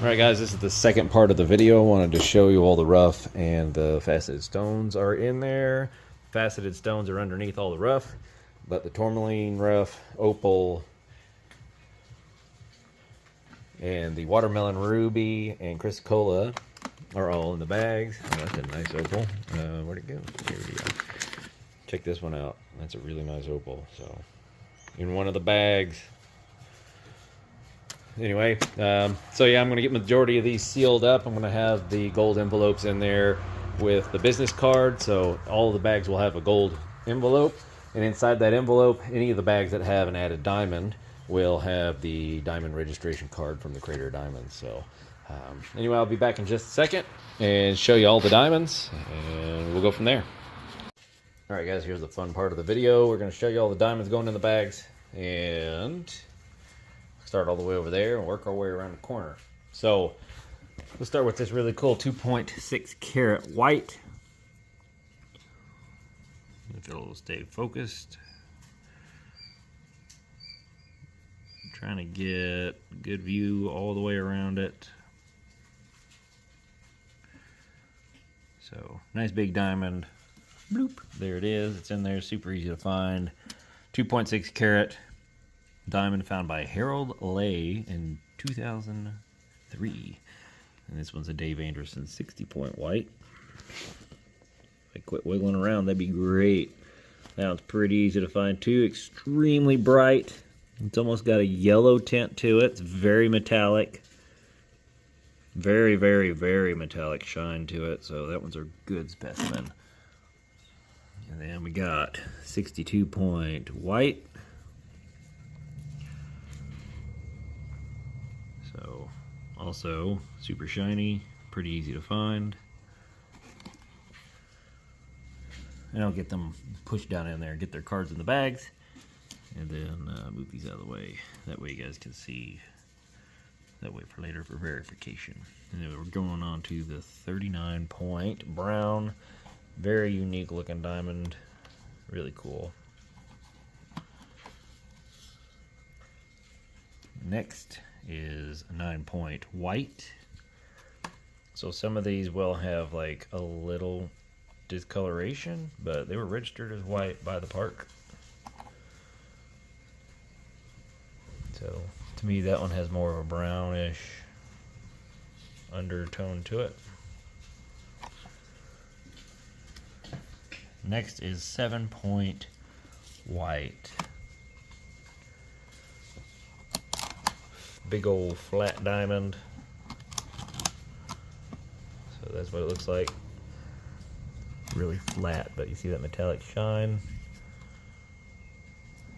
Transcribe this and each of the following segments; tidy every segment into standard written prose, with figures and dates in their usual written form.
Alright guys, this is the second part of the video. I wanted to show you all the rough and the faceted stones are in there. Faceted stones are underneath all the rough, but the tourmaline rough, opal, and the watermelon ruby and chrysocolla are all in the bags. Oh, that's a nice opal. Where'd it go? Here we go. Check this one out. That's a really nice opal. So, in one of the bags. Anyway, so yeah, I'm going to get majority of these sealed up. I'm going to have the gold envelopes in there with the business card. So all of the bags will have a gold envelope. And inside that envelope, any of the bags that have an added diamond will have the diamond registration card from the Crater Diamonds. So anyway, I'll be back in just a second and show you all the diamonds. And we'll go from there. All right, guys, here's the fun part of the video. We're going to show you all the diamonds going in the bags. And start all the way over there and work our way around the corner. So let's start with this really cool 2.6 carat white. If it'll stay focused. I'm trying to get a good view all the way around it. So nice big diamond. Bloop. There it is. It's in there. Super easy to find. 2.6 carat diamond found by Harold Lay in 2003. And this one's a Dave Anderson 60-point white. If I quit wiggling around, that'd be great. That one's pretty easy to find too. Extremely bright. It's almost got a yellow tint to it. It's very metallic. Very, very, very metallic shine to it. So that one's a good specimen. And then we got 62-point white. So, also super shiny, pretty easy to find. And I'll get them pushed down in there and get their cards in the bags. And then move these out of the way. That way you guys can see. That way for later for verification. And then we're going on to the 39-point brown. Very unique looking diamond. Really cool. Next is a 9-point white. So some of these will have like a little discoloration, but they were registered as white by the park. So to me that one has more of a brownish undertone to it. Next is 7-point white. Big old flat diamond. So that's what it looks like. Really flat, but you see that metallic shine.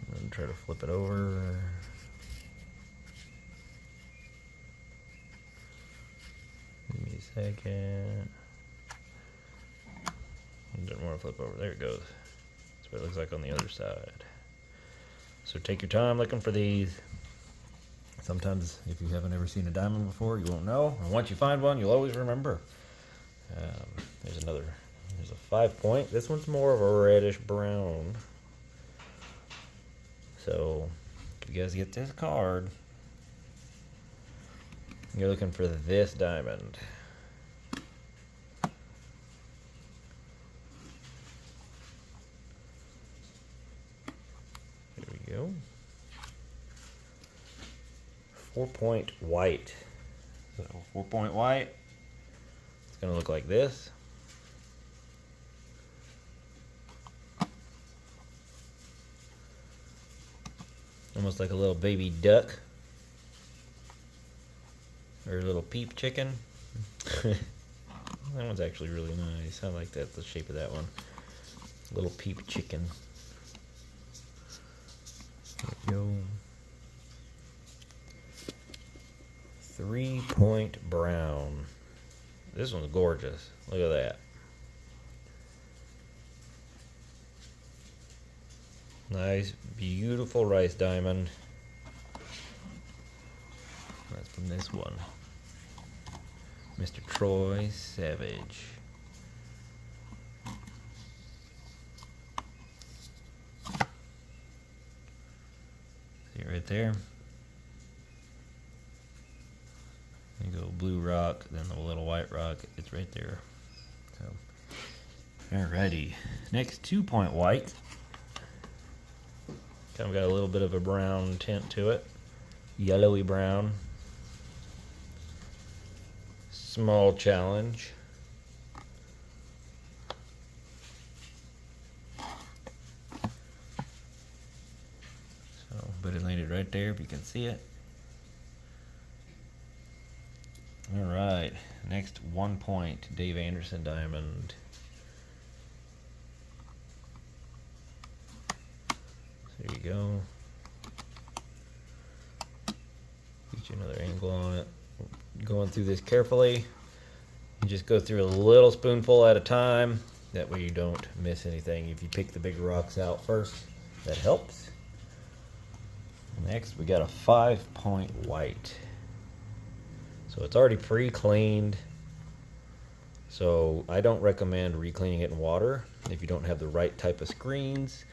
I'm gonna try to flip it over. Give me a second. Didn't want to flip over. There it goes. That's what it looks like on the other side. So take your time looking for these. Sometimes, if you haven't ever seen a diamond before, you won't know. And once you find one, you'll always remember. There's another. There's a 5-point. This one's more of a reddish brown. So, if you guys get this card, you're looking for this diamond. There we go. 4-point white. So 4-point white. It's going to look like this. Almost like a little baby duck. Or a little peep chicken. That one's actually really nice. I like that, the shape of that one. Little peep chicken. There we go. 3-point brown. This one's gorgeous. Look at that. Nice, beautiful rice diamond. That's from this one. Mr. Troy Savage. See it right there? There you go, blue rock, then the little white rock. It's right there. So, alrighty. Next 2-point white. Kind of got a little bit of a brown tint to it. Yellowy brown. Small challenge. So, but it landed right there if you can see it. Alright, next 1-point Dave Anderson diamond. There you go. Get you another angle on it. Going through this carefully. You just go through a little spoonful at a time. That way you don't miss anything. If you pick the big rocks out first, that helps. Next, we got a 5-point white. So it's already pre-cleaned. So I don't recommend re-cleaning it in water. If you don't have the right type of screens,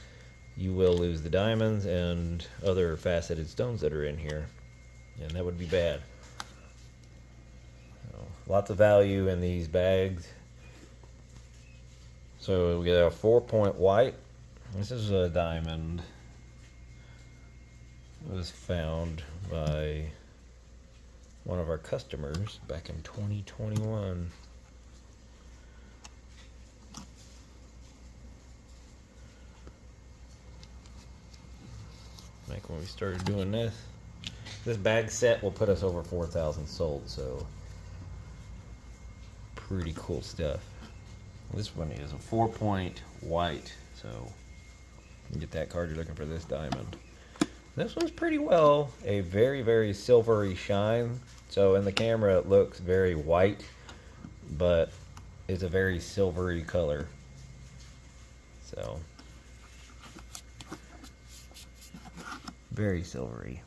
you will lose the diamonds and other faceted stones that are in here. And that would be bad. So, lots of value in these bags. So we got a 4-point white. This is a diamond. It was found by one of our customers back in 2021. Like when we started doing this. This bag set will put us over 4,000 sold, so pretty cool stuff. This one is a 4-point white, so you get that card, you're looking for this diamond. This one's pretty well a very, very silvery shine. So in the camera it looks very white, but it's a very silvery color. So very silvery.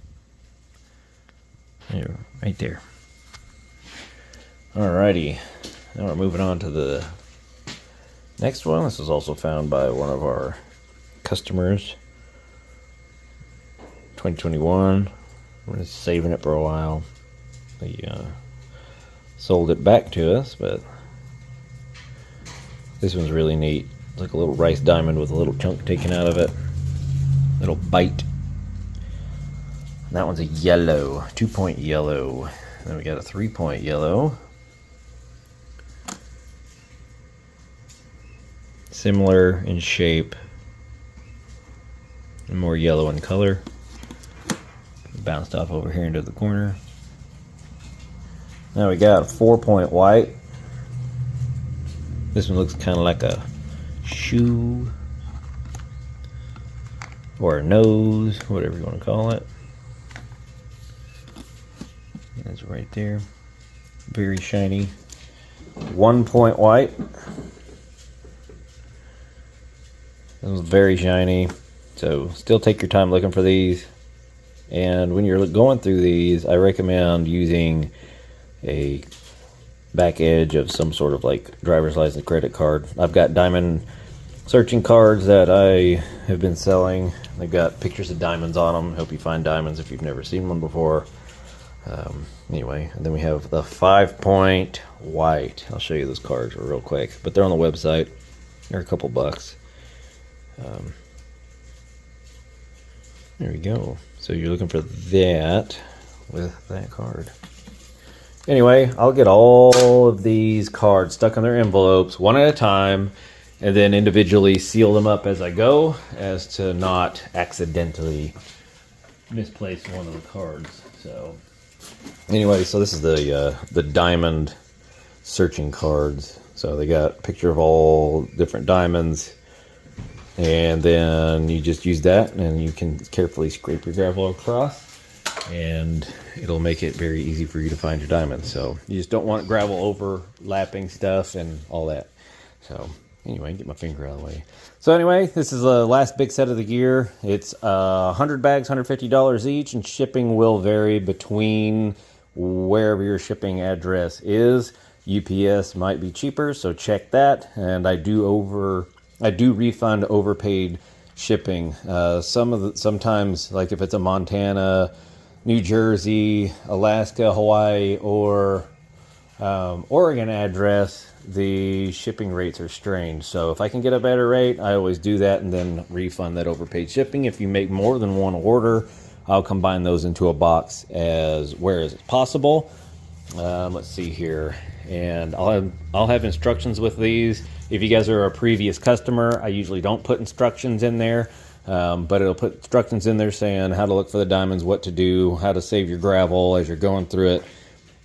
There, right there. Alrighty, now we're moving on to the next one. This was also found by one of our customers. 2021. We're just saving it for a while. They sold it back to us, but this one's really neat. It's like a little rice diamond with a little chunk taken out of it. Little bite. And that one's a yellow, 2-point yellow. Then we got a 3-point yellow. Similar in shape, and more yellow in color. Bounced off over here into the corner. Now we got a 4-point white. This one looks kind of like a shoe or a nose, whatever you want to call it. That's right there. Very shiny. 1-point white. This one's very shiny. So still take your time looking for these. And when you're going through these, I recommend using a back edge of some sort of like driver's license, credit card. I've got diamond searching cards that I have been selling. They've got pictures of diamonds on them. Help you find diamonds if you've never seen one before. Anyway, and then we have the 5-point white. I'll show you those cards real quick, but they're on the website. They're a couple bucks. There we go. So you're looking for that with that card. Anyway, I'll get all of these cards stuck in their envelopes one at a time and then individually seal them up as I go as to not accidentally misplace one of the cards. So anyway, so this is the diamond searching cards. So they got a picture of all different diamonds. And then you just use that and you can carefully scrape your gravel across and it'll make it very easy for you to find your diamonds. So you just don't want gravel overlapping stuff and all that. So anyway, get my finger out of the way. So anyway, this is the last big set of the gear. It's 100 bags, $150 each, and shipping will vary between wherever your shipping address is. UPS might be cheaper, so check that. And I do refund overpaid shipping. Sometimes, like if it's a Montana, New Jersey, Alaska, Hawaii, or Oregon address, the shipping rates are strange. So if I can get a better rate, I always do that and then refund that overpaid shipping. If you make more than one order, I'll combine those into a box as where is it possible. Let's see here, and I'll have instructions with these. If you guys are a previous customer, I usually don't put instructions in there, but it'll put instructions in there saying how to look for the diamonds, what to do, how to save your gravel as you're going through it.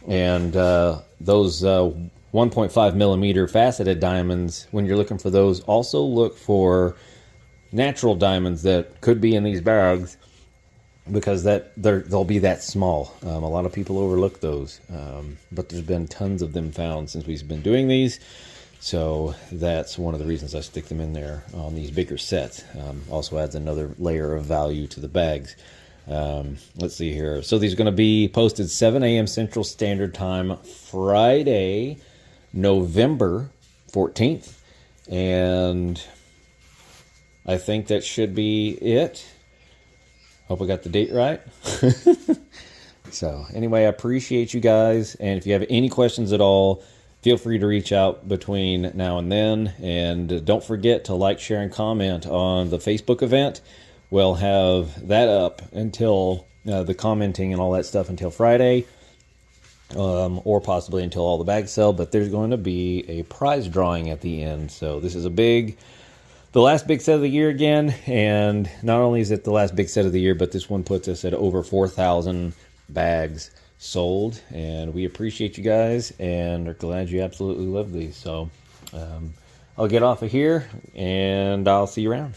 And those 1.5 millimeter faceted diamonds, when you're looking for those, also look for natural diamonds that could be in these bags, because they'll be that small. A lot of people overlook those, but there's been tons of them found since we've been doing these. So that's one of the reasons I stick them in there on these bigger sets. Also adds another layer of value to the bags. Let's see here. So these are going to be posted 7 a.m. Central Standard Time, Friday, November 14th. And I think that should be it. Hope I got the date right. So anyway, I appreciate you guys. And if you have any questions at all, feel free to reach out between now and then. And don't forget to like, share, and comment on the Facebook event. We'll have that up until the commenting and all that stuff until Friday, or possibly until all the bags sell. But there's going to be a prize drawing at the end. So this is the last big set of the year again. And not only is it the last big set of the year, but this one puts us at over 4,000 bags sold. And we appreciate you guys and are glad you absolutely love these. So I'll get off of here and I'll see you around.